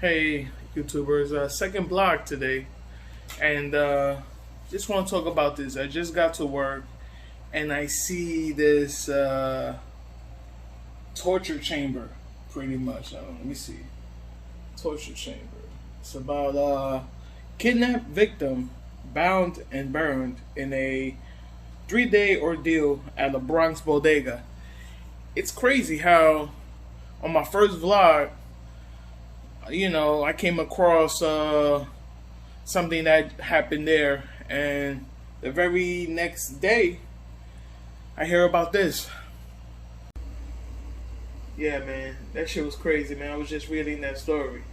Hey, YouTubers, second vlog today, and just want to talk about this. I just got to work, and I see this torture chamber, pretty much. Let me see, torture chamber. It's about kidnapped victim bound and burned in a 3-day ordeal at a Bronx bodega. It's crazy how on my first vlog, I came across something that happened there, and the very next day, I hear about this. Yeah, man, that shit was crazy, man. I was just reading that story.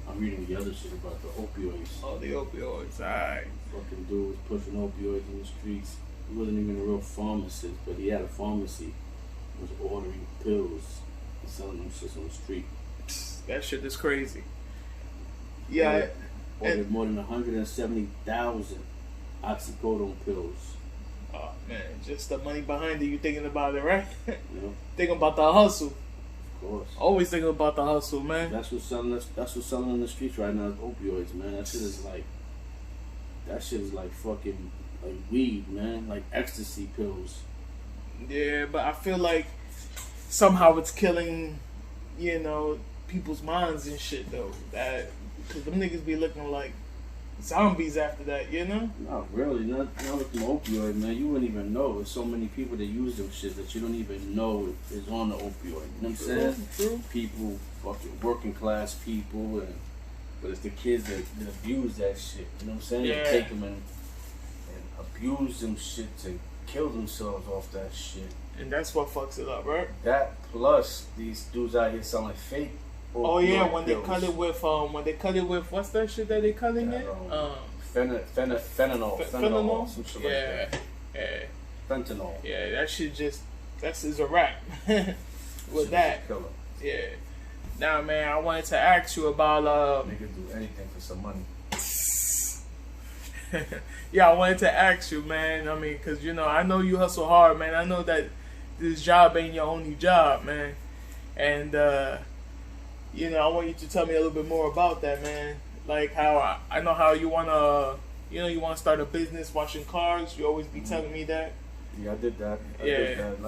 I'm reading the other shit about the opioids. Oh, the opioids, alright. Fucking dude was pushing opioids in the streets. He wasn't even a real pharmacist, but he had a pharmacy. He was ordering pills and selling them shit on the street. That shit is crazy. Yeah. Ordered more than 170,000 oxycodone pills. Oh man, just the money behind it. You thinking about it, right? Yeah. Thinking about the hustle. Of course. Always thinking about the hustle, man. That's what's selling. That's what's selling in the streets right now. Is opioids, man. That shit is like. That shit is like fucking like weed, man. Like ecstasy pills. Yeah, but I feel like somehow it's killing, people's minds and shit though. That because them niggas be looking like zombies after that, Not really. Not with the opioid, man. You wouldn't even know. There's so many people that use them shit that you don't even know is on the opioid. You know what I'm saying? True. People, fucking working class people, but it's the kids that abuse that shit. You know what I'm saying? Yeah. They take them and abuse them shit to kill themselves off that shit. And that's what fucks it up, right? That plus these dudes out here selling fake. Oh yeah, when pills. they cut it with what's that shit that they cutting it? Fentanyl, some shit like that. Yeah. Fentanyl. Yeah, that shit that's a wrap. With that. Yeah. Now, man, I wanted to ask you about Niggas do anything for some money. Yeah, I wanted to ask you, man. I mean, cause I know you hustle hard, man. I know that this job ain't your only job, man. And I want you to tell me a little bit more about that, man. Like how I know how you wanna, you wanna start a business washing cars. You always be telling me that. Yeah, I did that. I did that. And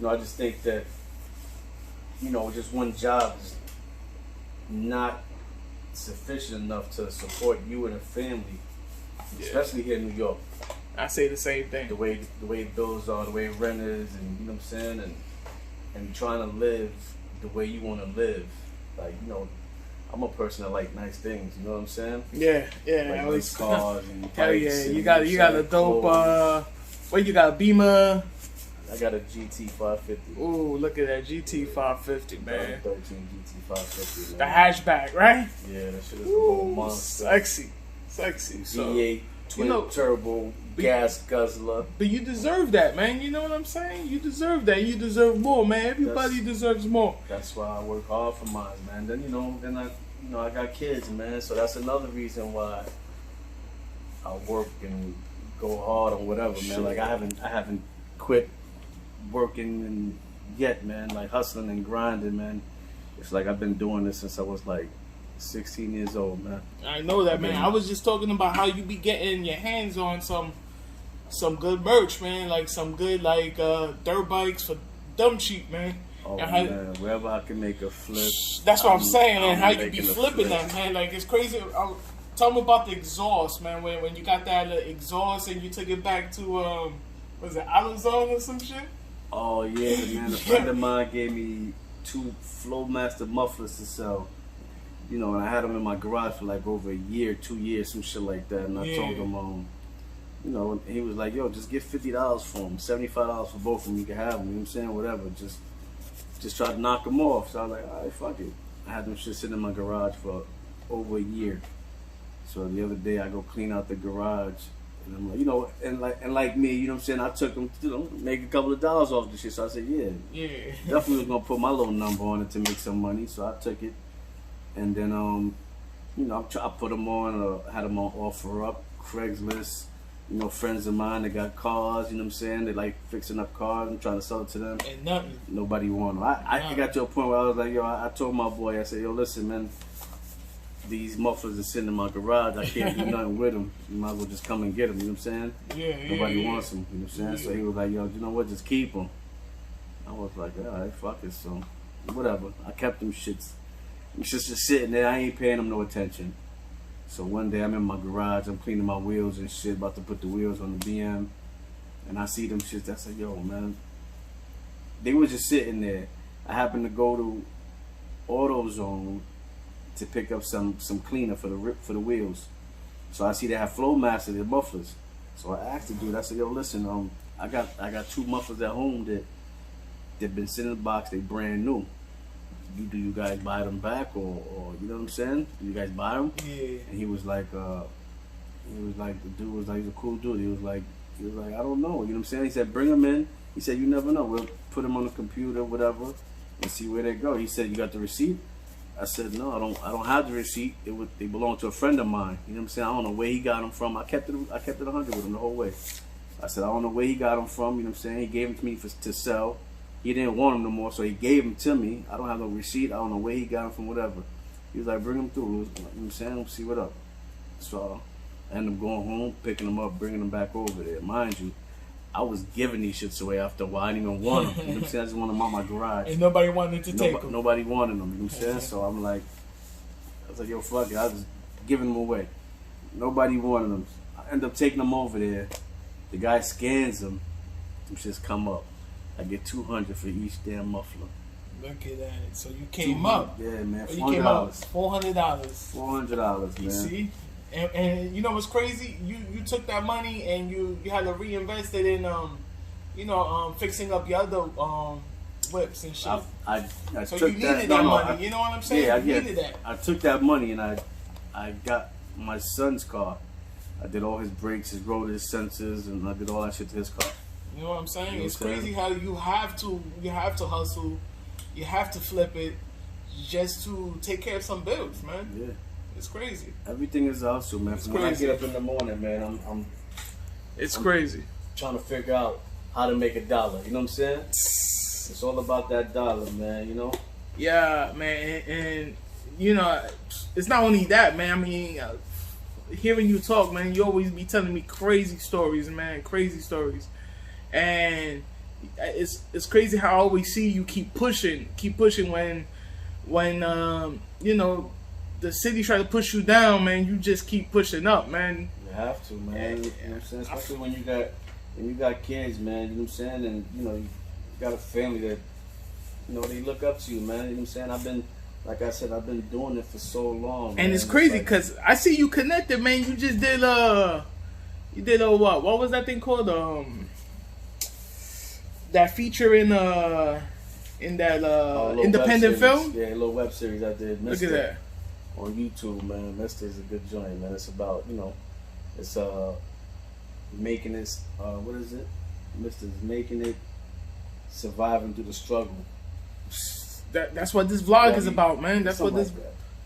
I just think that, just one job is not sufficient enough to support you and a family, especially here in New York. I say the same thing. The way bills are, the way rent is, and you know what I'm saying, and trying to live the way you want to live. Like, I'm a person that like nice things. You know what I'm saying? Yeah. Like nice cars and hell yeah, and you got a dope. What you got? A Beamer. I got a GT 550. Ooh, look at that GT 550, man. 13 GT 550. The hatchback, right? Yeah, that shit is a little monster. Sexy. V8 twin turbo gas guzzler. But you deserve that, man. You know what I'm saying? You deserve that. You deserve more, man. Everybody deserves more. That's why I work hard for mine, man. Then I got kids, man. So that's another reason why I work and go hard or whatever, man. Like I haven't quit working and yet, man. Like hustling and grinding, man. It's like I've been doing this since I was like 16 years old, man. I know that, man. I was just talking about how you be getting your hands on some good merch, man. Like some good dirt bikes for dumb cheap, man. Oh man, wherever I can make a flip. That's what I'm saying, and how you be flipping that, man. Like it's crazy. Tell me about the exhaust, man. When you got that exhaust and you took it back to was it Amazon or some shit? Oh yeah, man. A friend of mine gave me 2 Flowmaster mufflers to sell. And I had them in my garage for like over a year, 2 years, some shit like that. And I told him, he was like, yo, just get $50 for them, $75 for both of them. You can have them. You know what I'm saying? Whatever. Just try to knock them off. So I was like, all right, fuck it. I had them shit sitting in my garage for over a year. So the other day I go clean out the garage, and I'm like, and like me, you know what I'm saying? I took them to make a couple of dollars off the shit. So I said, yeah, definitely was gonna put my little number on it to make some money. So I took it. And then, I put them on, had them on offer up, Craigslist, You know, friends of mine that got cars, you know what I'm saying? They like fixing up cars and trying to sell it to them. And nothing. Nobody wanted them. I got to a point where I was like, yo, I told my boy, I said, yo, listen, man, these mufflers are sitting in my garage. I can't do nothing with them. You might as well just come and get them, you know what I'm saying? Yeah, Nobody wants them, you know what I'm saying? So he was like, yo, you know what, just keep them. I was like, all right, fuck it, so whatever. I kept them shits. Them shits just sitting there. I ain't paying them no attention. So one day I'm in my garage, I'm cleaning my wheels and shit, about to put the wheels on the BM, and I see them shits. I said, yo, man, they were just sitting there. I happened to go to AutoZone to pick up some cleaner for the wheels. So I see they have Flowmaster, their mufflers. So I asked the dude, I said, yo, listen, I got 2 mufflers at home that been sitting in the box, they brand new. Do you guys buy them back, or you know what I'm saying? Do you guys buy them? Yeah. And he was like, the dude was like, he's a cool dude. He was like, I don't know. You know what I'm saying? He said, bring them in. He said, you never know. We'll put them on the computer, whatever, and see where they go. He said, you got the receipt? I said, no, I don't have the receipt. They belong to a friend of mine. You know what I'm saying? I don't know where he got them from. I kept it 100 with him the whole way. I said, I don't know where he got them from. You know what I'm saying? He gave them to me to sell. He didn't want them no more, so he gave them to me. I don't have no receipt. I don't know where he got them from, whatever. He was like, bring them through. You know what I'm saying? We'll see what up. So I ended up going home, picking them up, bringing them back over there. Mind you, I was giving these shits away after a while. I didn't even want them. You know what I'm saying? I just wanted them out my garage. And nobody wanted to take them. Nobody wanted them. You know what I'm saying? So I'm like, I was like, yo, fuck it. I was giving them away. Nobody wanted them. I ended up taking them over there. The guy scans them. Them shits come up. I get $200 for each damn muffler. Look at that. So you came up. Yeah, man. $400. You came up $400. $400, man. You see? And you know what's crazy? You took that money and you had to reinvest it in fixing up your other whips and shit. I so took you needed that money. You know what I'm saying? Yeah, you needed that. I took that money and I got my son's car. I did all his brakes, his rotors, sensors, and I did all that shit to his car. You know what I'm saying? You know it's crazy how you have to hustle, you have to flip it just to take care of some bills, man. Yeah. It's crazy. Everything is hustle, man. From when I get up in the morning, man, I'm crazy. Trying to figure out how to make $1. You know what I'm saying? It's all about that dollar, man, you know? Yeah, man, and you know, it's not only that, man. I mean, hearing you talk, man, you always be telling me crazy stories, man, crazy stories. And it's crazy how I always see you keep pushing when you know the city try to push you down, man. You just keep pushing up, man. You have to, man. You know what I'm saying? Especially when you got kids, man. You know what I'm saying? And you know you got a family that they look up to you, man. You know what I'm saying? I've been doing it for so long. And man. it's crazy because I see you connected, man. You just did what? What was that thing called? That feature in that independent film? Yeah, a little web series I did. Look at that. On YouTube, man. Mister is a good joint, man. It's about, it's making this, what is it? Mister's making it, surviving through the struggle. That's what this vlog is about, man. That's what this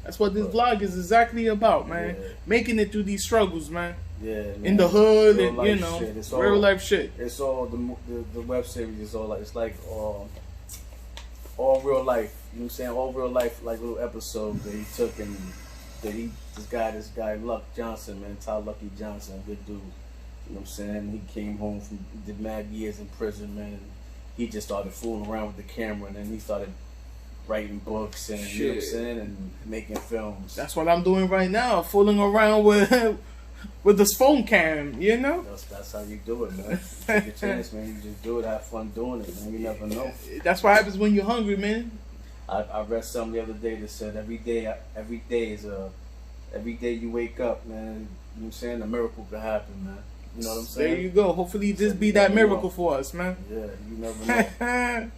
vlog is exactly about, man. Yeah. Making it through these struggles, man. Yeah, man. In the hood, real and real life shit. It's all the web series is all like, it's like all real life. You know what I'm saying? All real life, like little episodes that he took, and this guy Luck Johnson, man, Ty Lucky Johnson, good dude. You know what I'm saying? He came home did mad years in prison, man. And he just started fooling around with the camera, and then he started writing books and you know what I'm saying, and making films. That's what I'm doing right now, fooling around with this phone cam, you know? That's how you do it, man. You take a chance, man. You just do it, have fun doing it, man. You never know. That's what happens when you're hungry, man. I read something the other day that said every day you wake up, man, you know what I'm saying, a miracle could happen, man. You know what I'm saying? There you go. Hopefully this be that miracle for us, man. Yeah, you never know.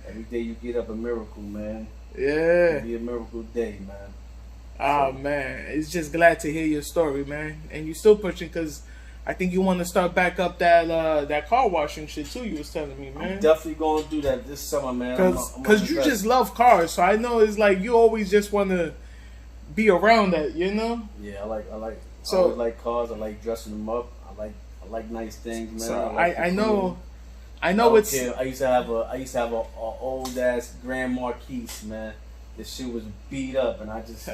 Every day you get up, a miracle, man. Yeah. It'll be a miracle day, man. Oh, man. It's just glad to hear your story, man. And you still pushing because I think you want to start back up that car washing shit, too, you was telling me, man. I'm definitely going to do that this summer, man. Because you just love cars, so I know it's like you always just want to be around that, you know? Yeah, I always like cars. I like dressing them up. I like I like nice things, man. So like I know. I I know don't it's. care. I used to have a old ass Grand Marquise, man. The shit was beat up, and I just.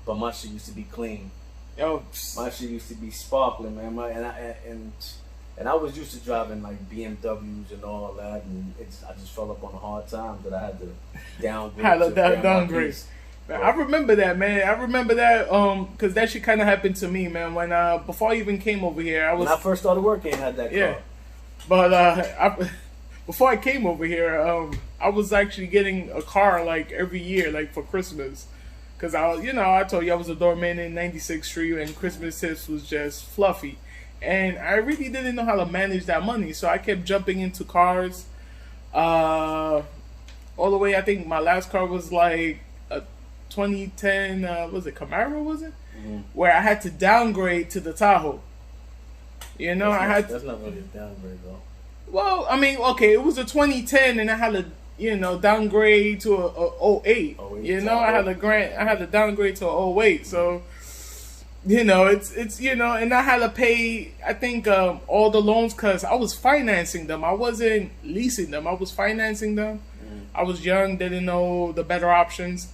But my shit used to be clean. Yo, My shit used to be sparkling, man. And I was used to driving like BMWs and all that, and I just fell up on a hard time that I had to downgrade. Had to to Grand downgrade. Marquise. Man, I remember that, man. I remember that, cause that shit kind of happened to me, man. When before I even came over here, When I first started working, I had that car. But before I came over here, I was actually getting a car like every year, like for Christmas, cause I told you I was a doorman in 96th Street, and Christmas tips was just fluffy, and I really didn't know how to manage that money, so I kept jumping into cars, all the way. I think my last car was like a 2010, was it Camaro? Was it? Mm-hmm. Where I had to downgrade to the Tahoe. You know, That's not really a downgrade, though. Well, I mean, okay, it was a 2010, and I had to, downgrade to a 08. You know, I had to downgrade to a 08. So, it's and I had to pay. I think all the loans because I was financing them. I wasn't leasing them. I was financing them. I was young, didn't know the better options,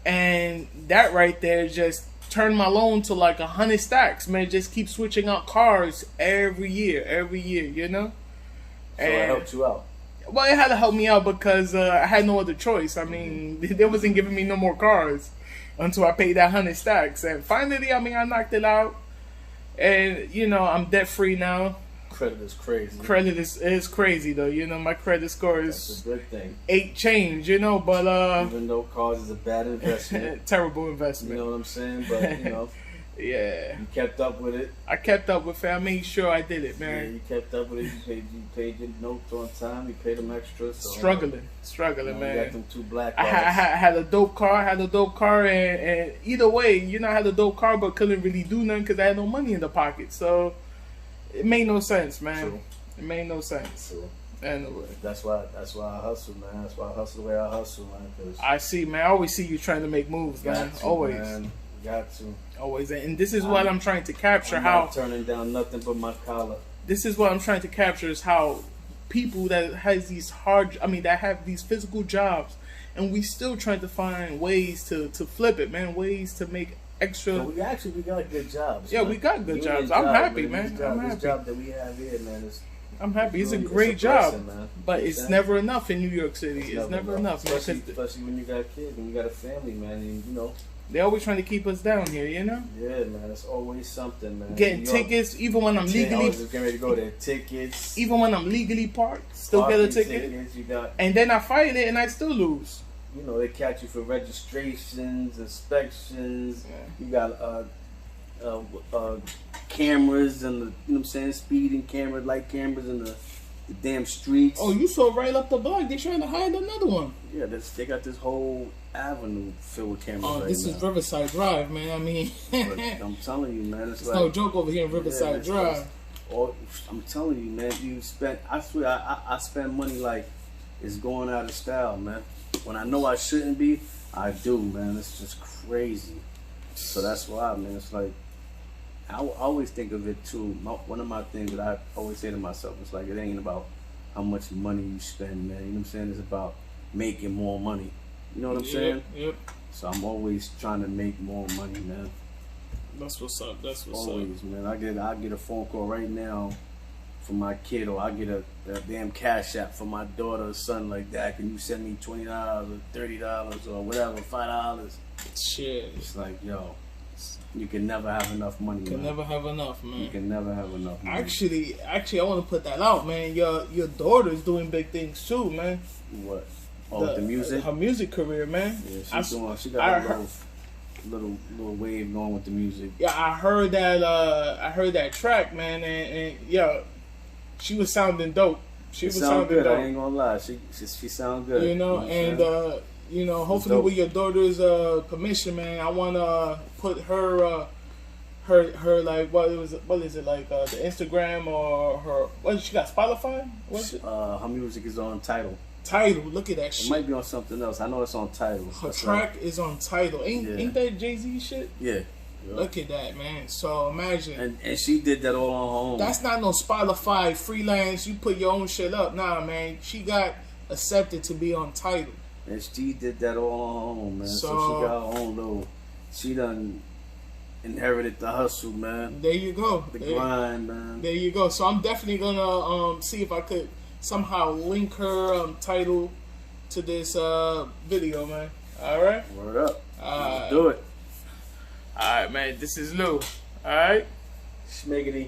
and that right there just turned my loan to like 100 stacks. Man, just keep switching out cars every year. So it helped you out. Well, it had to help me out because I had no other choice. I mean, they wasn't giving me no more cars until I paid that 100 stacks. And finally, I knocked it out. And, I'm debt free now. Credit is crazy. Credit is crazy, though. My credit score is That's a good thing. 8 change, but... Even though cars is a bad investment. Terrible investment. You know what I'm saying? But, yeah. You kept up with it. I kept up with it. I made sure I did it, man. Yeah, you kept up with it. You paid your notes on time. You paid them extra. So, struggling, man. You got them 2 black I cars. had a dope car. And either way, I had a dope car, but couldn't really do nothing because I had no money in the pocket. So it made no sense, man. True. It made no sense. True. Anyway. That's why I hustle, man. That's why I hustle the way I hustle, man. Cause I see, man. I always see you trying to make moves, man. Always. Man. Got to. Always. And this is what I'm trying to capture. I'm not turning down nothing but my collar. This is what I'm trying to capture is how people that have these physical jobs, and we still trying to find ways to flip it, man. Ways to make extra. So we got good jobs. Yeah, man. we got good jobs. I'm happy, man. I'm happy. This job that we have here, man, I'm happy. It's a really, great job, man. but it's never enough in New York City. It's never enough, man. Especially when you got kids and you got a family, man. And, they're always trying to keep us down here, Yeah, man. It's always something, man. Getting tickets, even when I'm legally. I was just getting ready to go there. Tickets. Even when I'm legally parked, still get a ticket. Tickets, you got. And then I fight it and I still lose. They catch you for registrations, inspections. Yeah. You got cameras and the, you know what I'm saying, speeding cameras, light cameras in the damn streets. Oh, you saw right up the block. They trying to hide another one. Yeah, they got this whole avenue filled with cameras. Oh, this is Riverside Drive, man. But I'm telling you, man, it's like no joke over here in Riverside Drive. I'm telling you, man, I swear, I spend money like it's going out of style, man. When I know I shouldn't be, I do, man. It's just crazy. So that's why, man. It's like I always think of it too. One of my things that I always say to myself is like, it ain't about how much money you spend, man. You know what I'm saying? It's about making more money. You know what I'm saying? Yep. So I'm always trying to make more money, man. That's what's up. Always, man. I get a phone call right now from my kid, or I get a damn cash app for my daughter or son like that. Can you send me $20 or $30 or whatever, $5? Shit. It's like, yo, you can never have enough money. You can never have enough, man. You can never have enough money. Actually, I want to put that out, man. Your daughter's doing big things too, man. What? Oh, the music? Her music career, man. Yeah, she got a little wave going with the music. Yeah, I heard that track, man, and yeah, she was sounding dope. She was sounding good. dope. I ain't gonna lie, she sound good. Hopefully with your daughter's permission, man, I wanna put her like what is it like the Instagram or her she got Spotify? What's it? Her music is on Tidal. Tidal, look at that shit. It might be on something else. I know it's on Tidal. Her track is on Tidal. Ain't that Jay-Z shit? Yeah. Yeah. Look at that, man. So imagine. And she did that all on her own. That's not no Spotify freelance. You put your own shit up. Nah, man. She got accepted to be on Tidal. And she did that all on her own, man. So she got her own little. She done inherited the hustle, man. There you go. The grind, man. There you go. So I'm definitely gonna see if I could somehow link her Tidal to this video, man. All right. Word up. Let's do it. All right, man. This is Lou. All right. Schmiggity.